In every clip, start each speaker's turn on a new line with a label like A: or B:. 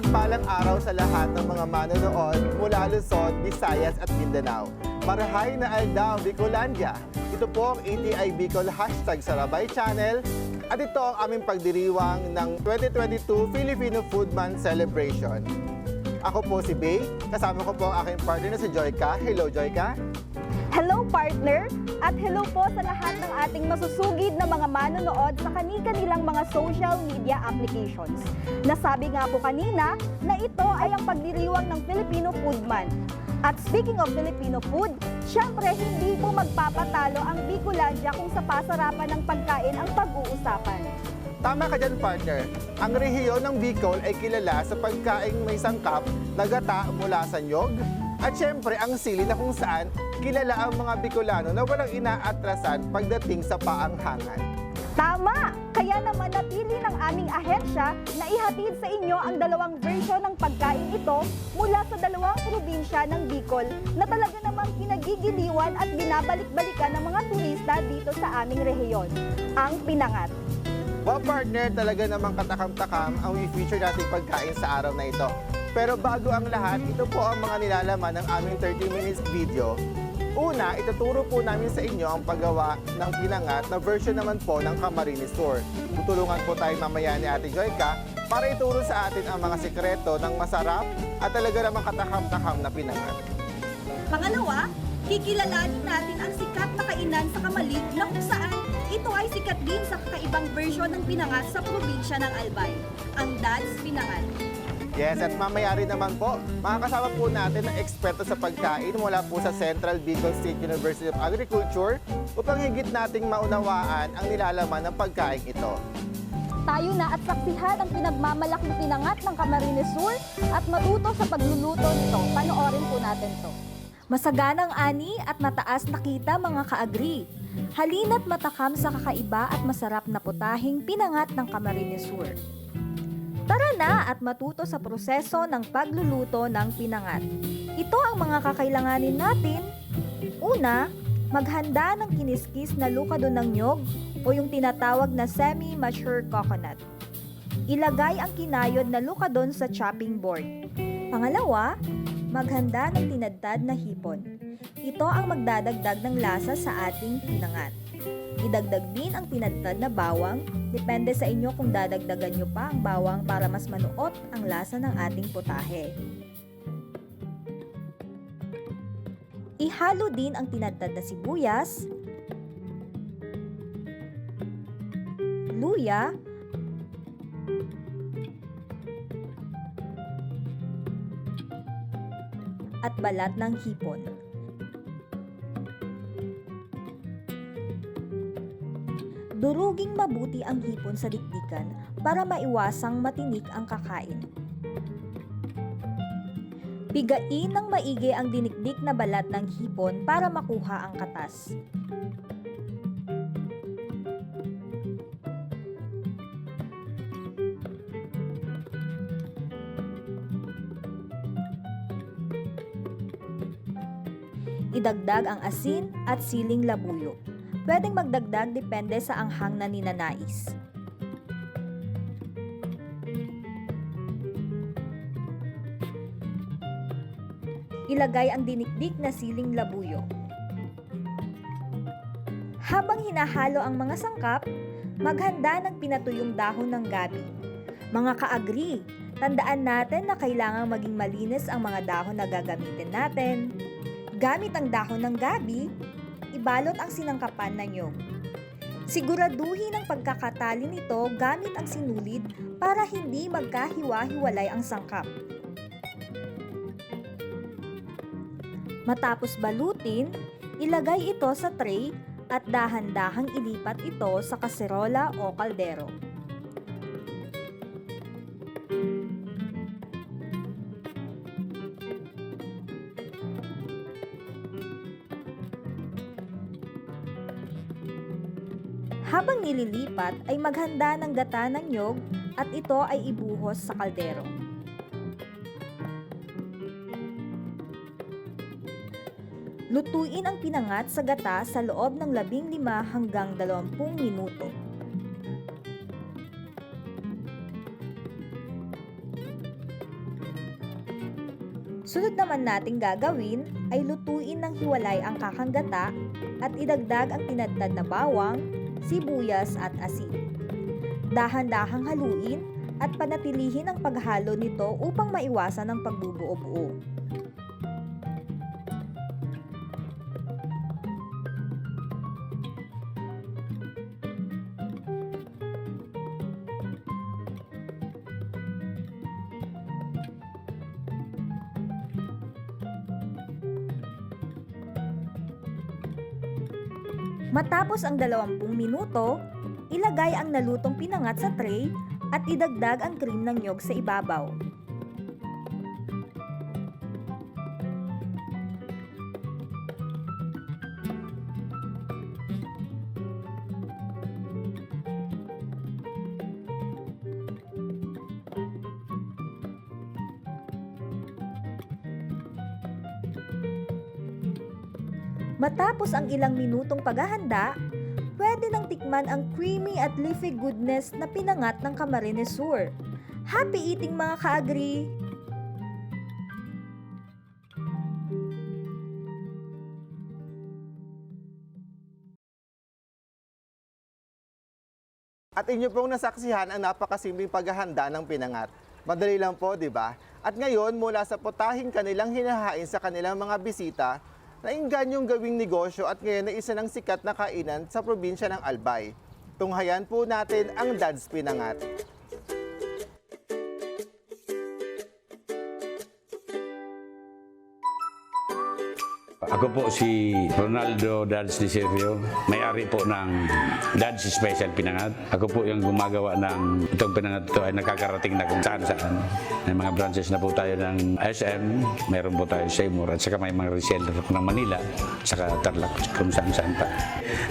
A: Mapagpalang araw sa lahat ng mga manonood mula Luzon, Visayas at Mindanao. Marahay na Aldao, Bicolandia. Ito po ang ATI Bicol #Sarabay Channel at ito ang aming pagdiriwang ng 2022 Filipino Food Month Celebration. Ako po si Bay, kasama ko po ang aking partner na si Joyka. Hello Joyka!
B: Hello partner! At hello po sa lahat ng ating masusugid na mga manonood sa kani-kanilang mga social media applications. Nasabi nga po kanina na ito ay ang pagdiriwang ng Filipino Food Month. At speaking of Filipino food, syempre hindi po magpapatalo ang Bicolandia kung sa pasarapan ng pagkain ang pag-uusapan.
A: Tama ka dyan partner, ang rehiyon ng Bicol ay kilala sa pagkaing may sangkap na gata mula sa nyog. At syempre ang sili na kung saan kilala ang mga Bicolano na walang inaatrasan pagdating sa paanghangan.
B: Tama! Kaya naman napili ng aming ahensya na ihatid sa inyo ang dalawang version ng pagkain ito mula sa dalawang probinsya ng Bicol na talaga namang kinagigiliwan at binabalik-balikan ng mga turista dito sa aming rehiyon, ang Pinangat.
A: Wow partner, talaga namang katakam-takam ang i-feature nating pagkain sa araw na ito. Pero bago ang lahat, ito po ang mga nilalaman ng aming 30 minutes video. Una, ituturo po namin sa inyo ang paggawa ng pinangat na version naman po ng Camarines Tour. Tutulungan po tayo mamaya ni Ate Joyka para ituro sa atin ang mga sikreto ng masarap at talaga namang katakam-takam na pinangat.
C: Pangalawa, kikilalanin natin ang sikat na kainan sa Kamalig na kung saan ito ay sikat din sa kakaibang version ng pinangat sa probinsya ng Albay, ang Dad's Pinangat.
A: Yes, at mamaya rin naman po, makakasama po natin ang eksperto sa pagkain mula po sa Central Bicol State University of Agriculture upang higit nating maunawaan ang nilalaman ng pagkain ito.
B: Tayo na at saksihan ang pinagmamalak na pinangat ng Camarines Sur at matuto sa pagluluto nito. Panoorin po natin to.
D: Masaganang ani at mataas na kita mga kaagri. Halina't matakam sa kakaiba at masarap na putahing pinangat ng Camarines Sur. Tara na at matuto sa proseso ng pagluluto ng pinangat. Ito ang mga kakailanganin natin. Una, maghanda ng kiniskis na lukado ng nyog o yung tinatawag na semi-mature coconut. Ilagay ang kinayod na lukadon sa chopping board. Pangalawa, maghanda ng tinadtad na hipon. Ito ang magdadagdag ng lasa sa ating pinangat. Idagdag din ang tinadtad na bawang, depende sa inyo kung dadagdagan nyo pa ang bawang para mas manuot ang lasa ng ating putahe. Ihalo din ang tinadtad na sibuyas, luya, at balat ng hipon. Duruging mabuti ang hipon sa dikdikan para maiwasang matinik ang kakain. Pigain ng maigi ang dinikdik na balat ng hipon para makuha ang katas. Idagdag ang asin at siling labuyo. Pwedeng magdagdag depende sa anghang na ninanais. Ilagay ang dinikdik na siling labuyo. Habang hinahalo ang mga sangkap, maghanda ng pinatuyong dahon ng gabi. Mga kaagri, tandaan natin na kailangang maging malinis ang mga dahon na gagamitin natin. Gamit ang dahon ng gabi, ibalot ang sinangkapan na nyog. Siguraduhin ang pagkakatali nito gamit ang sinulid para hindi magkahiwa-hiwalay ang sangkap. Matapos balutin, ilagay ito sa tray at dahan-dahang ilipat ito sa kaserola o kaldero. Habang nililipat ay maghanda ng gata ng nyog at ito ay ibuhos sa kaldero. Lutuin ang pinangat sa gata sa loob ng 15 hanggang 20 minuto. Sunod naman nating gagawin ay lutuin ng hiwalay ang kakang gata at idagdag ang tinadtad na bawang, sibuyas at asin. Dahan-dahang haluin at panatilihin ang paghalo nito upang maiwasan ang pagbubuo-buo. Matapos ang 20 minuto, ilagay ang nalutong pinangat sa tray at idagdag ang cream ng niyog sa ibabaw. Matapos ang ilang minutong paghahanda, pwede nang tikman ang creamy at leafy goodness na pinangat ng Camarines Sur. Happy eating mga ka-agri!
A: At inyo pong nasaksihan ang napakasimpleng paghahanda ng pinangat. Madali lang po, di ba? At ngayon, mula sa putahing kanilang hinahain sa kanilang mga bisita, naingganyong gawing negosyo at ngayon ay isa ng sikat na kainan sa probinsya ng Albay. Tunghayan po natin ang Dad's Pinangat.
E: Ako po si Ronaldo Dads de Sergio, may-ari po ng Dads Special Pinangat. Ako po yung gumagawa ng itong pinangat ito ay nakakarating na kung saan-saan. May mga branches na po tayo ng SM, meron po tayo Seymour at saka may mga reseller po ng Manila, saka Tarlac kung saan-saan pa.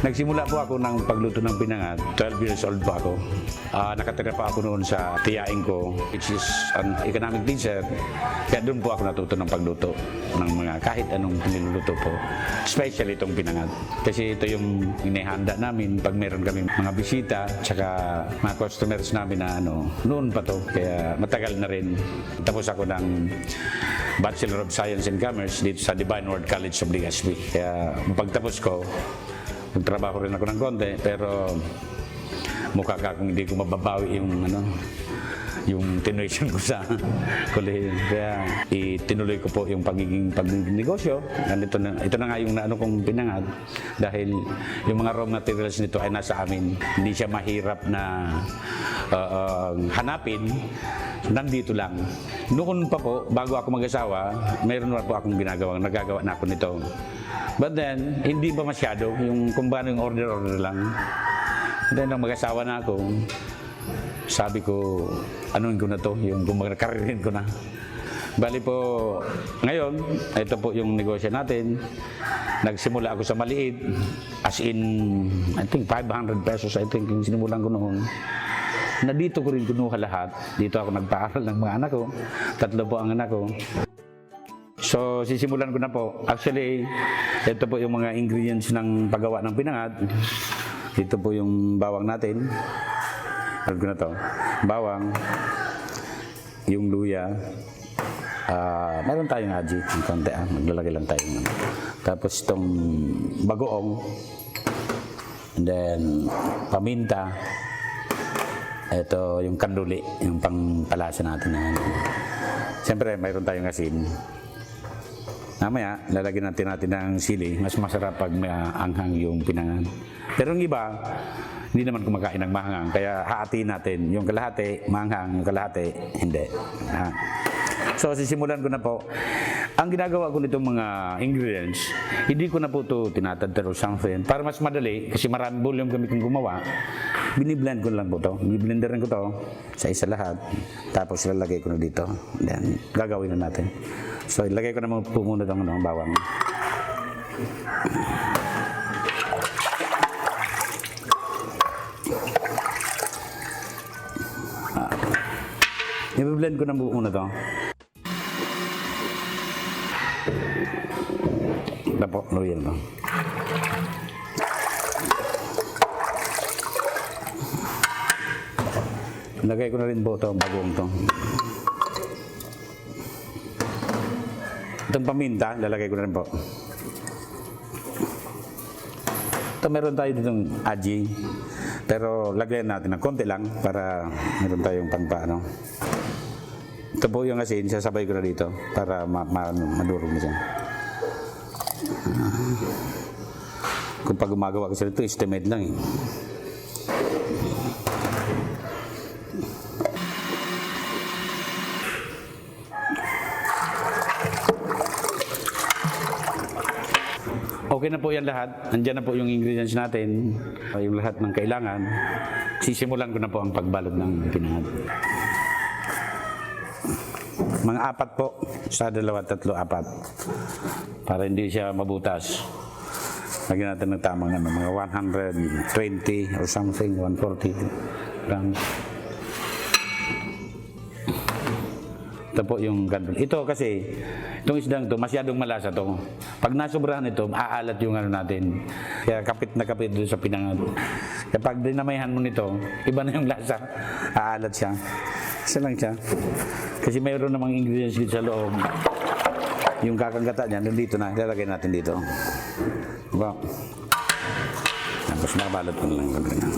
E: Nagsimula po ako ng pagluto ng pinangat, 12 years old po ako. Nakatira pa ako noon sa tiyain ko, which is an economic teacher. Kaya doon po ako natuto ng pagluto ng mga kahit anong niluluto po. Especially itong pinangat. Kasi ito yung inihanda namin pag meron kami mga bisita, tsaka mga customers namin na noon pa to. Kaya matagal na rin. Tapos ako ng Bachelor of Science and Commerce dito sa Divine Word College of Legazpi. Kaya pagtapos ko, nagtrabaho rin ako ng konti, pero mukha ka kung hindi ko mababawi yung tuition ko sa kolehiyo. Kaya itinuloy ko po yung pagnegosyo. Ito na nga yung naano kong pinangat dahil yung mga raw materials nito ay nasa amin. Hindi siya mahirap na hanapin. Nandito lang. Noon pa po, bago ako mag-asawa, mayroon na po akong nagagawa na ako nito. But then, hindi ba masyado, yung kung paano yung order lang. Then, nang mag-asawa na ako, sabi ko, anuin ko na to, yung kumagkaririn ko na. Bali po, ngayon, ito po yung negosyo natin. Nagsimula ako sa maliit, as in, I think 500 pesos, I think, yung sinimulan ko noon. Na dito ko rin kinuha lahat. Dito ako nagpaaral ng mga anak ko. 3 po ang anak ko. So, sisimulan ko na po. Actually, ito po yung mga ingredients ng paggawa ng pinangat. Ito po yung bawang natin. Alam ko na to. Bawang, yung luya, meron tayong aji, yung konti, maglalagay lang tayo. Tapos itong bagoong, and then paminta, ito yung kanduli, yung pangpalasa natin. Siyempre, mayroon tayong asin. Mamaya, lalagyan natin ng sili. Mas masarap pag may anghang yung pinangan. Pero yung iba, hindi naman kumakain ng mahangang. Kaya haatiin natin. Yung kalahati, mahanghang. Yung kalahati, hindi. So, sisimulan ko na po. Ang ginagawa ko nitong mga ingredients, hindi ko na po ito tinatadtad o something. Para mas madali, kasi marami volume kami kung gumawa, biniblend ko lang po ito. Biblenderin ko ito sa isa lahat. Tapos lalagay ko na dito. Then, gagawin na natin. So, ilagay ko na po muna ng bawang. I-blend ko na po muna ito. Ito po, loyal ito. Lagay ko na rin po ito, bagoong ito. Itong paminta, lalagay ko na rin po. Ito meron tayo ditong aji, pero lagyan natin ng konti lang para meron tayong pangpaano. Ito po yung asin, sasabay ko na dito para madurog na siya. Kung pag gumagawa ko sila ito, estimate lang eh. Okay na po yan lahat. Andiyan na po yung ingredients natin. Yung lahat ng kailangan. Sisimulan ko na po ang pagbalot ng pinangat. Mga 4 po. Sa 2, 3, 4. Para hindi siya mabutas. Lagyan natin ng tamang mga 120 or something, 140 grams. Ito po yung ganun. Ito kasi, itong isdang ito, masyadong malasa to. Pag nasobrahan ito, aalat yung ano natin. Kaya kapit na kapit doon sa pinangat. Kapag dinamayan mo nito, iba na yung lasa. Aalat siya. Isa lang siya. Kasi mayroon namang ingredients dito sa loob. Yung kakagata niya, nandito na. Ilalagay natin dito. Diba? Tapos nabalot ko na lang. Ganyan.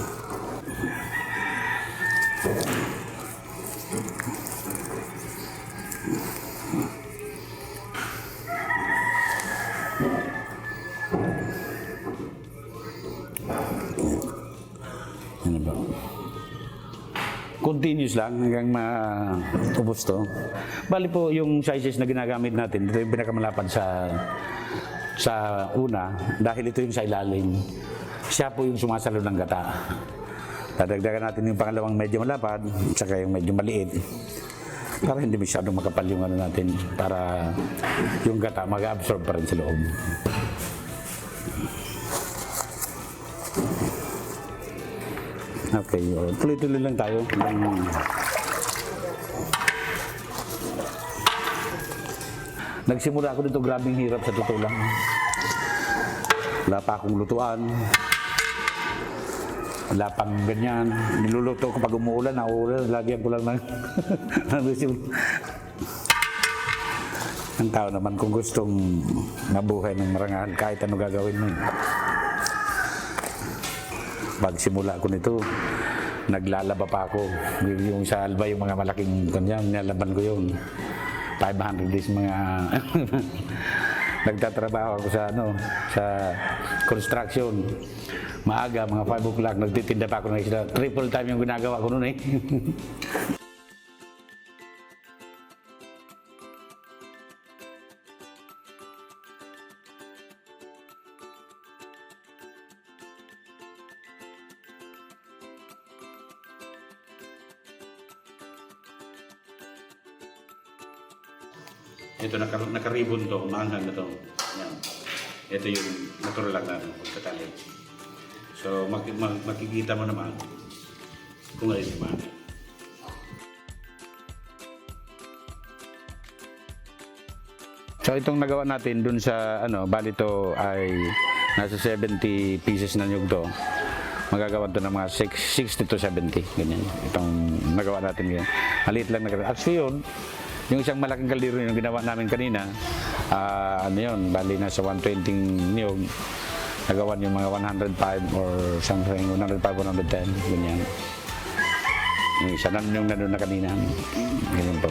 E: Ano ba? Continuous lang hanggang maubos to. Bali po yung sizes na ginagamit natin, ito yung pinakamalapad sa una dahil ito yung sa ilalim. Siya po yung sumasalo ng gata. Dadagdagan natin yung pangalawang medyo malapad, saka yung medyo maliit. Para hindi masyadong makapal yung ano natin, para yung gata mag-absorb pa rin sa loob. Okay, tuloy-tuloy lang tayo. Nagsimula ako dito, grabing hirap sa totoo lang. Wala pa akong lutuan. Wala pang ganyan. Niluluto ko pag umuulan, nauulan, lagyan ko lang ng ang tao naman kung gustong mabuhay ng marangal, kahit ano gagawin mo. Pagsimula ko nito, naglalaba pa ako. Yung sa Albay, yung mga malaking kanyan, nilalaban ko yun. 500 days mga nagtatrabaho ako sa construction. Maaga, mga 5 o'clock, nagtitinda pa ako ng isda. Triple time yung ginagawa ko noon eh. Ito, naka-ribbon to, maanghang na to. Yan. Ito yung natural lang natin, pagkatali. So, makikita mo naman kung ano yung maanghang. So, itong nagawa natin dun sa, bali to ay nasa 70 pieces na nyug to. Magagawa to ng mga 60 to 70, ganyan. Itong nagawa natin yan. Maliit lang na. Actually yun, yung isang malaking kaldero yung ginawa namin kanina, bali nasa 120 niyog, nagawan yung mga 105 or something, 105, 110, ganyan. Yung isa na yung nandun na kanina, ganyan po.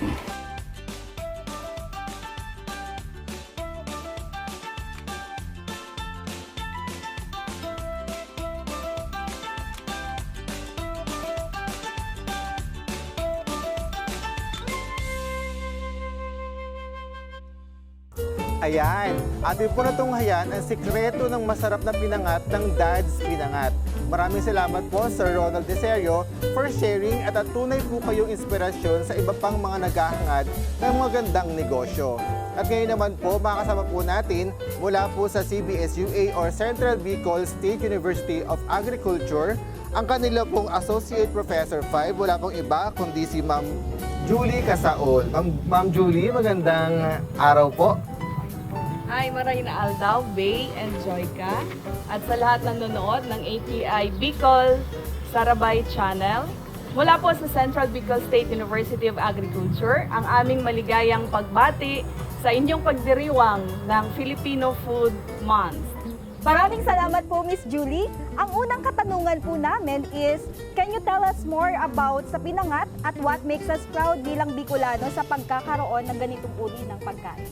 A: Ayan, atin po natunghayan ang sikreto ng masarap na pinangat ng Dad's Pinangat. Maraming salamat po Sir Ronald Deserio for sharing at tunay po kayong inspirasyon sa iba pang mga naghahangad ng magandang negosyo. At ngayon naman po, makakasama po natin mula po sa CBSUA or Central Bicol State University of Agriculture, ang kanila pong Associate Professor 5, wala pong iba kundi si Ma'am Julie Casaol. Ma'am Julie, magandang araw po.
F: Hi, Marina Aldao, Bay, and Joyka. At sa lahat ng nanonood ng ATI Bicol Sarabay Channel. Mula po sa Central Bicol State University of Agriculture, ang aming maligayang pagbati sa inyong pagdiriwang ng Filipino Food Month.
B: Maraming salamat po, Miss Julie. Ang unang katanungan po namin is, can you tell us more about sa Pinangat at what makes us proud bilang Bicolano sa pagkakaroon ng ganitong uri ng pagkain?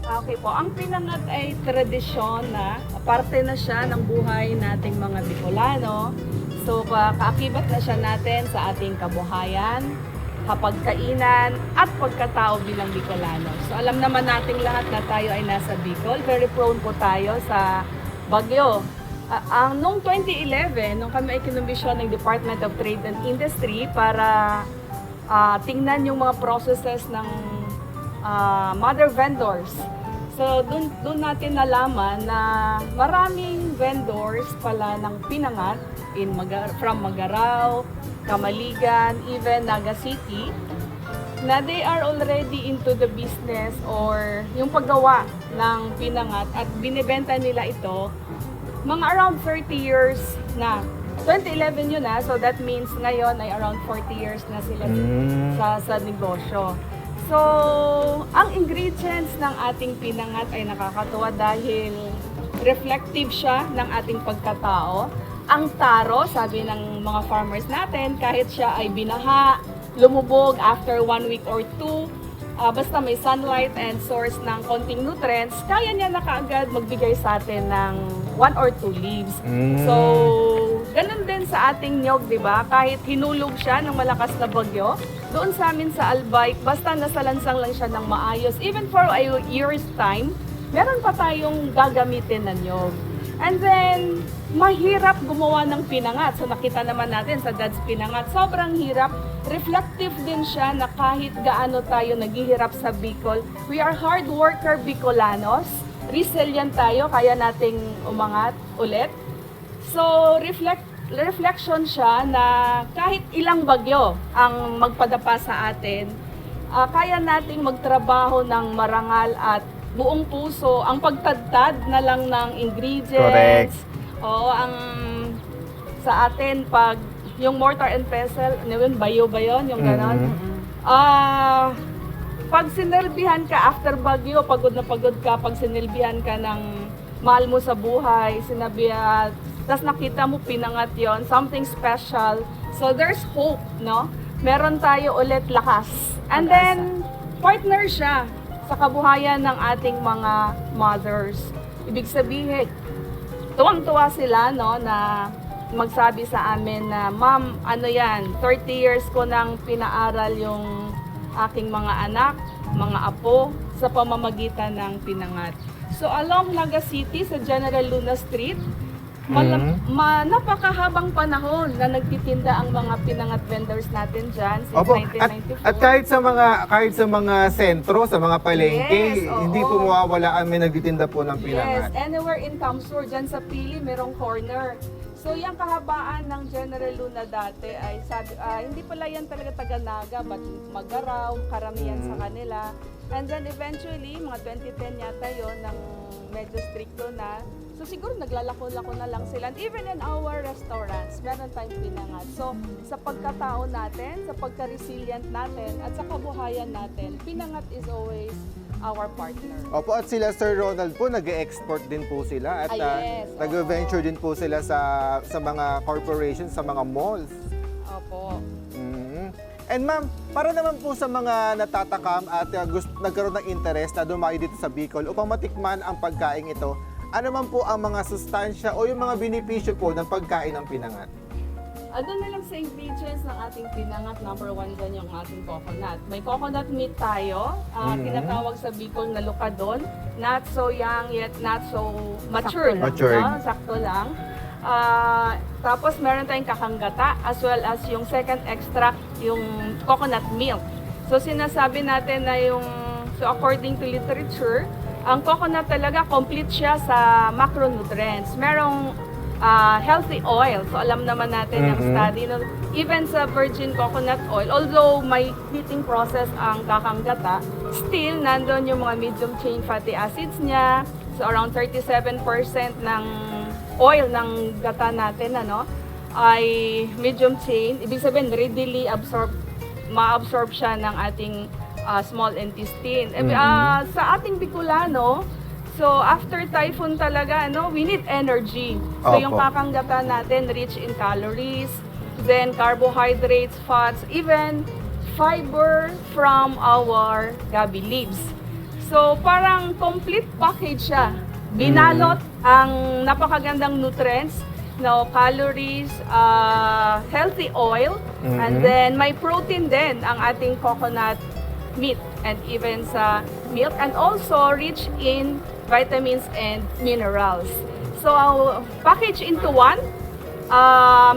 F: Okay po, ang Pinangat ay tradisyon na parte na siya ng buhay nating mga Bicolano. So, kaakibat na siya natin sa ating kabuhayan, kapagkainan, at pagkatao bilang Bicolano. So, alam naman nating lahat na tayo ay nasa Bicol. Very prone po tayo sa bagyo. Noong 2011, nung kami ay kinumbisyon ng Department of Trade and Industry para tingnan yung mga processes ng mother vendors. So, doon natin nalaman na maraming vendors pala ng Pinangat from Magarao, Kamaligan, even Naga City, na they are already into the business or yung paggawa ng Pinangat at binibenta nila ito mga around 30 years na. 2011 yun so that means ngayon ay around 40 years na sila sa negosyo. So, ang ingredients ng ating Pinangat ay nakakatuwa dahil reflective siya ng ating pagkatao. Ang taro, sabi ng mga farmers natin, kahit siya ay binaha, lumubog after 1 week or 2, basta may sunlight and source ng konting nutrients, kaya niya na kaagad magbigay sa atin ng 1 or 2 leaves. So, ganun din sa ating niyog, di ba? Kahit hinulog siya ng malakas na bagyo, doon sa amin sa Albay, basta nasalansang lang siya ng maayos, even for a year's time, meron pa tayong gagamitin na niyog. And then, mahirap gumawa ng Pinangat. So nakita naman natin sa Dad's Pinangat, sobrang hirap. Reflective din siya na kahit gaano tayo naghihirap sa Bicol, we are hard worker Bicolanos. Resilient tayo, kaya nating umangat ulit. So reflection siya na kahit ilang bagyo ang magpadapa sa atin, kaya nating magtrabaho ng marangal at buong puso, ang pagtadtad na lang ng ingredients. Oo, ang sa atin pag yung mortar and pestle, ano yun, bayo ba yun? Yung gano'n? Pag sinilbihan ka after bagyo, pagod na pagod ka, pag sinilbihan ka ng mahal mo sa buhay, sinabihan, tapos nakita mo Pinangat yon, something special. So there's hope, no? Meron tayo ulit lakas. And then, partner siya sa kabuhayan ng ating mga mothers. Ibig sabihin, tuwang-tuwa sila no, na magsabi sa amin na, Ma'am, ano yan, 30 years ko nang pinaaral yung aking mga anak, mga apo, sa pamamagitan ng Pinangat. So along Naga City, sa General Luna Street, napakahabang panahon na nagtitinda ang mga Pinangat vendors natin dyan since
A: Opo.
F: 1994.
A: At kahit sa mga sentro, sa mga palengke,
F: Yes, oo.
A: hindi po mawawala may nagtitinda po ng
F: Yes,
A: Pinangat.
F: anywhere in Camsur, dyan sa Pili, merong corner. So, yung kahabaan ng General Luna dati ay sabi, hindi pala yan talaga taga-Naga, but Magaraw, karamihan sa kanila. And then eventually, mga 2010 yata yon nang medyo stricto na. So, siguro naglalako-lako na lang sila. And even in our restaurants, meron tayong Pinangat. So, sa pagkatao natin, sa pagka-resilient natin, at sa kabuhayan natin, Pinangat is always our partner.
A: Opo, at sila Sir Ronald po, nag-export din po sila at
F: Yes,
A: nag-venture din po sila sa mga corporations, sa mga malls.
F: Opo.
A: And ma'am, para naman po sa mga natatakam at nagkaroon ng interest na dumayo dito sa Bicol upang matikman ang pagkain ito, ano man po ang mga sustansya o yung mga benepisyo po ng pagkain ng Pinangat?
F: Doon na lang sa ingredients ng ating Pinangat, number 1 dyan yung ating coconut. May coconut meat tayo, tinatawag sa Bicol na lukadon. Not so young yet not so matured.
A: Matured.
F: No? Sakto lang. Tapos meron tayong kakanggata as well as yung second extract, yung coconut milk. So sinasabi natin na so according to literature, ang coconut talaga complete siya sa macronutrients. Merong healthy oil. So alam naman natin ang study, no? Even sa virgin coconut oil, although may heating process ang kakanggata, still nandun yung mga medium chain fatty acids niya. So around 37% ng oil ng gata natin ay medium chain. Ibig sabihin readily ma-absorb siya ng ating small intestine. Sa ating Bicolano, so after typhoon talaga, we need energy. So yung
A: Opo.
F: kakanggatan natin rich in calories, then carbohydrates, fats, even fiber from our gabi leaves. So parang complete package siya. Binalot ang napakagandang nutrients, calories, healthy oil, and then may protein din ang ating coconut meat and even sa milk, and also rich in vitamins and minerals. So package into one,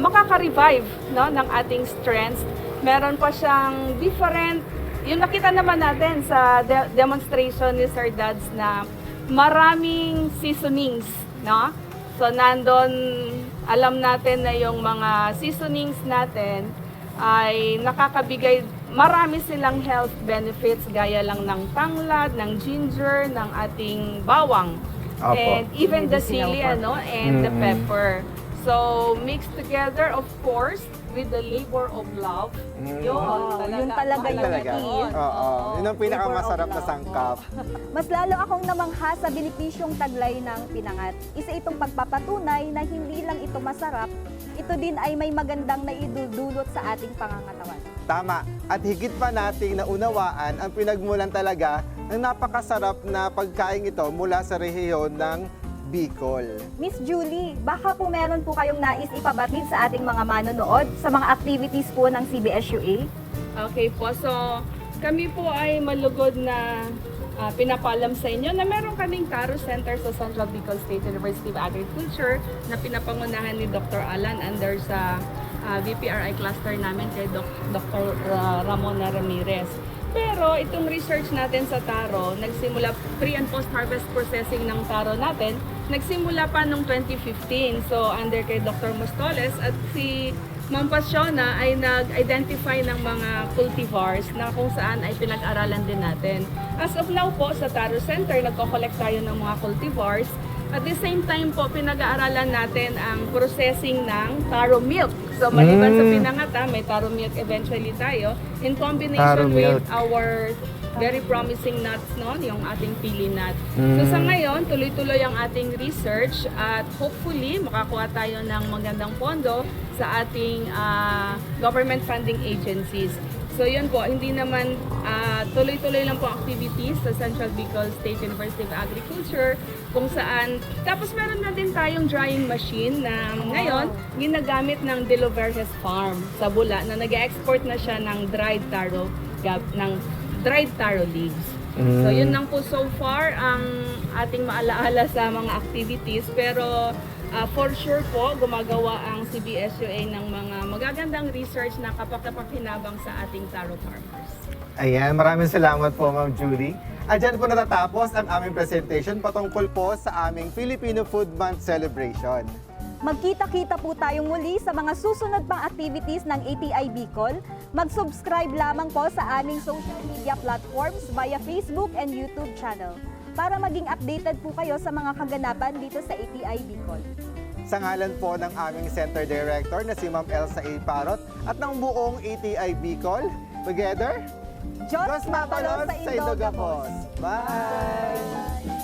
F: makaka-revive ng ating strengths. Meron pa siyang different, yung nakita naman natin sa demonstration ni Sir Dads na maraming seasonings, no? So nandun, alam natin na yung mga seasonings natin ay nakakabigay, marami silang health benefits gaya lang ng tanglad, ng ginger, ng ating bawang.
A: Opo.
F: And even the sili, and the pepper. So mixed together, of course, with the labor of love.
B: Yun talaga yung
A: Talaga.
B: key.
A: Oo. Yun ang pinakamasarap na sangkap.
B: Mas lalo akong namangha sa benepisyong taglay ng pinangat. Isa itong pagpapatunay na hindi lang ito masarap, ito din ay may magandang naidudulot sa ating pangangatawan.
A: Tama. At higit pa nating naunawaan ang pinagmulan talaga ng napakasarap na pagkain ito mula sa rehiyon ng Bicol.
B: Miss Julie, baka po meron po kayong nais ipabatid sa ating mga manonood sa mga activities po ng CBSUA?
F: Okay po, so kami po ay malugod na pinapaalam sa inyo na meron kaming Taro Center sa Central Bicol State University of Agriculture na pinapangunahan ni Dr. Alan under sa VPRI cluster namin kay Dr. Ramona Ramirez. Pero itong research natin sa taro, nagsimula pre- and post-harvest processing ng taro natin, nagsimula pa noong 2015. So under kay Dr. Mostoles at si Ma'am Pasiona ay nag-identify ng mga cultivars na kung saan ay pinag-aralan din natin. As of now po sa Taro Center, nagko-collect tayo ng mga cultivars. At the same time po, pinag-aaralan natin ang processing ng taro milk. So maliban sa pinangata, may taro milk eventually tayo in combination
A: Taro
F: with
A: milk.
F: our very promising nuts, yung ating pili nut. So sa ngayon, tuloy-tuloy ang ating research at hopefully makakuha tayo ng magandang pondo sa ating government funding agencies. So yun po, hindi naman tuloy-tuloy lang po activities sa Central Bicol State University of Agriculture kung saan, tapos meron na din tayong drying machine na ngayon ginagamit ng De Loverges Farm sa Bula na nag-export na siya ng dried taro leaves. So yun lang po so far ang ating maalaala sa mga activities, pero for sure po gumagawa ang CBSUA ng mga magagandang research na kapakapakinabang sa ating taro farmers.
A: Ayan, maraming salamat po, Ma'am Julie. At dyan po natatapos ang aming presentation patungkol po sa aming Filipino Food Month celebration.
B: Magkita-kita po tayong muli sa mga susunod pang activities ng ATI Bicol. Mag-subscribe lamang po sa aming social media platforms via Facebook and YouTube channel para maging updated po kayo sa mga kaganapan dito sa ATI Bicol.
A: Sa ngalan po ng aming Center Director na si Ma'am Elsa A. Parot at ng buong ATI Bicol, together,
B: Diyos mabalos sa Indogapos.
A: Bye!